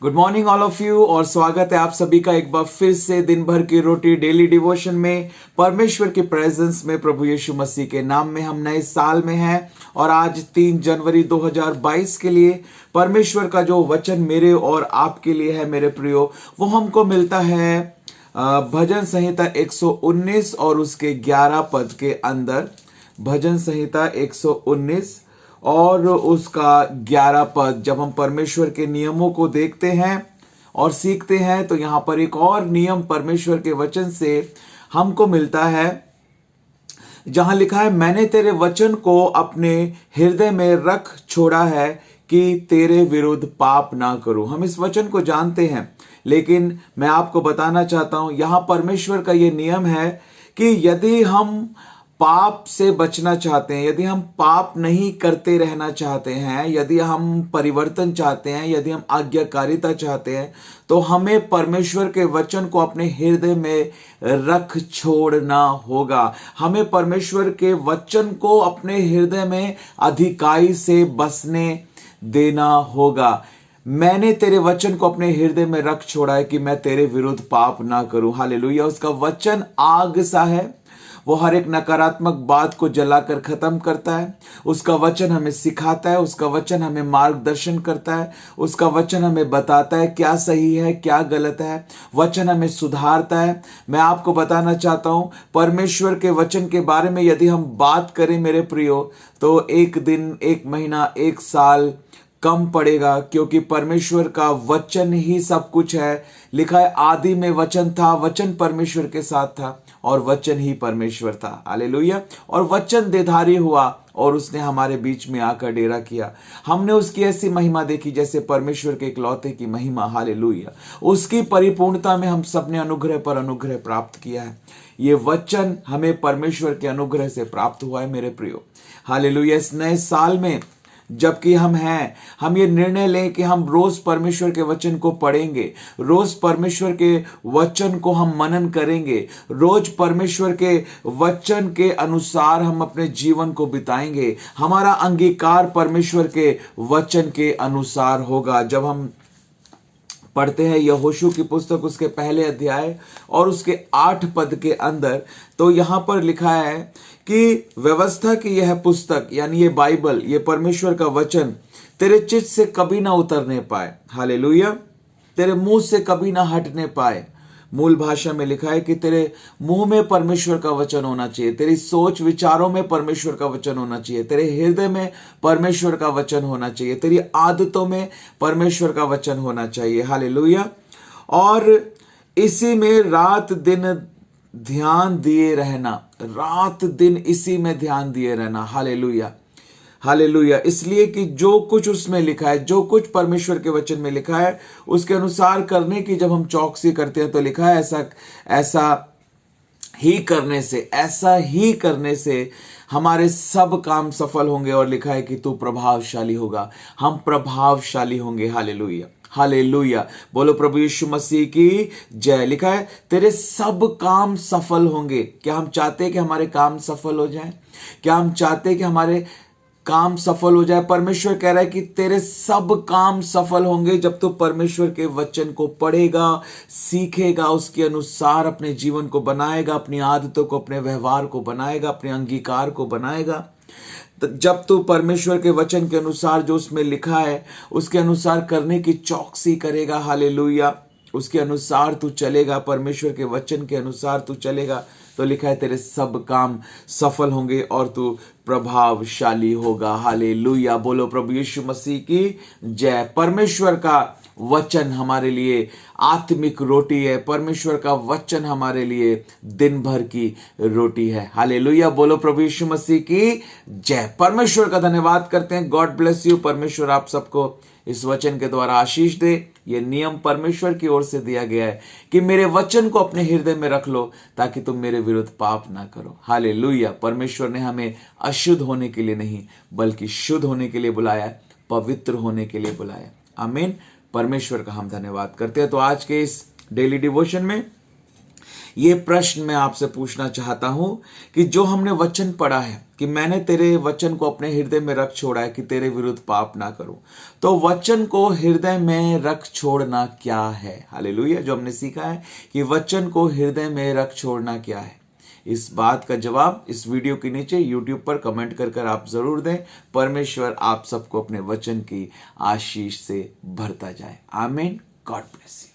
Good morning all of you और स्वागत है आप सभी का एक बार फिर से दिन भर की रोटी डेली डिवोशन में। परमेश्वर की प्रेजेंस में प्रभु यीशु मसीह के नाम में हम नए साल में हैं और आज 3 जनवरी 2022 के लिए परमेश्वर का जो वचन मेरे और आपके लिए है मेरे प्रियो, वो हमको मिलता है भजन संहिता 119 और उसके 11 पद के अंदर। भजन संहिता 119 और उसका 11 पद। जब हम परमेश्वर के नियमों को देखते हैं और सीखते हैं तो यहां पर एक और नियम परमेश्वर के वचन से हमको मिलता है, जहां लिखा है, मैंने तेरे वचन को अपने हृदय में रख छोड़ा है कि तेरे विरुद्ध पाप ना करूं। हम इस वचन को जानते हैं, लेकिन मैं आपको बताना चाहता हूं यहां परमेश्वर का यह नियम है कि यदि हम पाप से बचना चाहते हैं, यदि हम पाप नहीं करते रहना चाहते हैं, यदि हम परिवर्तन चाहते हैं, यदि हम आज्ञाकारिता चाहते हैं, तो हमें परमेश्वर के वचन को अपने हृदय में रख छोड़ना होगा। हमें परमेश्वर के वचन को अपने हृदय में अधिकाई से बसने देना होगा। मैंने तेरे वचन को अपने हृदय में रख छोड़ा है कि मैं तेरे विरुद्ध पाप ना करूं। हालेलुया। उसका वचन आग सा है, वो हर एक नकारात्मक बात को जलाकर खत्म करता है। उसका वचन हमें सिखाता है, उसका वचन हमें मार्गदर्शन करता है, उसका वचन हमें बताता है क्या सही है क्या गलत है, वचन हमें सुधारता है। मैं आपको बताना चाहता हूं परमेश्वर के वचन के बारे में यदि हम बात करें मेरे प्रियो, तो एक दिन, एक महीना, एक साल कम पड़ेगा, क्योंकि परमेश्वर का वचन ही सब कुछ है। लिखा है, आदि में वचन था, वचन परमेश्वर के साथ था और वचन ही परमेश्वर था। हालेलुया। और वचन देधारी हुआ और उसने हमारे बीच में आकर डेरा किया। हमने उसकी ऐसी महिमा देखी जैसे परमेश्वर के इकलौते की महिमा। हालेलुया। उसकी परिपूर्णता में हम सबने अनुग्रह पर अनुग्रह प्राप्त किया है। ये वचन हमें परमेश्वर के अनुग्रह से प्राप्त हुआ है मेरे प्रियो। हालेलुया। इस नए साल में जबकि हम ये निर्णय लें कि हम रोज परमेश्वर के वचन को पढ़ेंगे, रोज परमेश्वर के वचन को हम मनन करेंगे, रोज परमेश्वर के वचन के अनुसार हम अपने जीवन को बिताएंगे। हमारा अंगीकार परमेश्वर के वचन के अनुसार होगा। जब हम पढ़ते हैं यहोशू की पुस्तक उसके पहले अध्याय और उसके 8 पद के अंदर, तो यहां पर लिखा है कि व्यवस्था की यह पुस्तक यानी ये बाइबल, ये परमेश्वर का वचन तेरे चित्त से कभी ना उतरने पाए। हालेलुया। तेरे मुंह से कभी ना हटने पाए। मूल भाषा में लिखा है कि तेरे मुंह में परमेश्वर का वचन होना चाहिए, तेरी सोच विचारों में परमेश्वर का वचन होना चाहिए, तेरे हृदय में परमेश्वर का वचन होना चाहिए, तेरी आदतों में परमेश्वर का वचन होना चाहिए। हालेलुया। और इसी में रात दिन ध्यान दिए रहना, रात दिन इसी में ध्यान दिए रहना। हालेलुया। हालेलुया। इसलिए कि जो कुछ उसमें लिखा है, जो कुछ परमेश्वर के वचन में लिखा है, उसके अनुसार करने की जब हम चौकसी करते हैं तो लिखा है ऐसा ही करने से हमारे सब काम सफल होंगे। और लिखा है कि तू प्रभावशाली होगा, हम प्रभावशाली होंगे। हालेलुया। हालेलुया। बोलो प्रभु यीशु मसीह की जय। लिखा है तेरे सब काम सफल होंगे। क्या हम चाहते हैं कि हमारे काम सफल हो जाएं? क्या हम चाहते हैं कि हमारे काम सफल हो जाए? परमेश्वर कह रहा है कि तेरे सब काम सफल होंगे जब तू परमेश्वर के वचन को पढ़ेगा, सीखेगा, उसके अनुसार अपने जीवन को बनाएगा, अपनी आदतों को, अपने व्यवहार को बनाएगा, अपने अंगीकार को बनाएगा। तो जब तू परमेश्वर के वचन के अनुसार जो उसमें लिखा है उसके अनुसार करने की चौकसी करेगा, हालेलुया, उसके अनुसार तू चलेगा, परमेश्वर के वचन के अनुसार तू चलेगा, तो लिखा है तेरे सब काम सफल होंगे और तू प्रभावशाली होगा। हालेलुया। बोलो प्रभु यीशु मसीह की जय। परमेश्वर का वचन हमारे लिए आत्मिक रोटी है। परमेश्वर का वचन हमारे लिए दिन भर की रोटी है। हालेलुया। बोलो प्रभु यीशु मसीह की जय। परमेश्वर का धन्यवाद करते हैं। God bless you. परमेश्वर आप सबको इस वचन के द्वारा आशीष दे। ये नियम परमेश्वर की ओर से दिया गया है कि मेरे वचन को अपने हृदय में रख लो ताकि तुम मेरे विरुद्ध पाप ना करो। हालेलुया। परमेश्वर ने हमें अशुद्ध होने के लिए नहीं बल्कि शुद्ध होने के लिए बुलाया है, पवित्र होने के लिए बुलाया है। आमीन। परमेश्वर का हम धन्यवाद करते हैं। तो आज के इस डेली डिवोशन में ये प्रश्न मैं आपसे पूछना चाहता हूं कि जो हमने वचन पढ़ा है कि मैंने तेरे वचन को अपने हृदय में रख छोड़ा है कि तेरे विरुद्ध पाप ना करूं, तो वचन को हृदय में रख छोड़ना क्या है? हालेलुया। जो हमने सीखा है कि वचन को हृदय में रख छोड़ना क्या है, इस बात का जवाब इस वीडियो के नीचे यूट्यूब पर कमेंट कर आप जरूर दें। परमेश्वर आप सबको अपने वचन की आशीष से भरता जाए। आमीन। God bless you.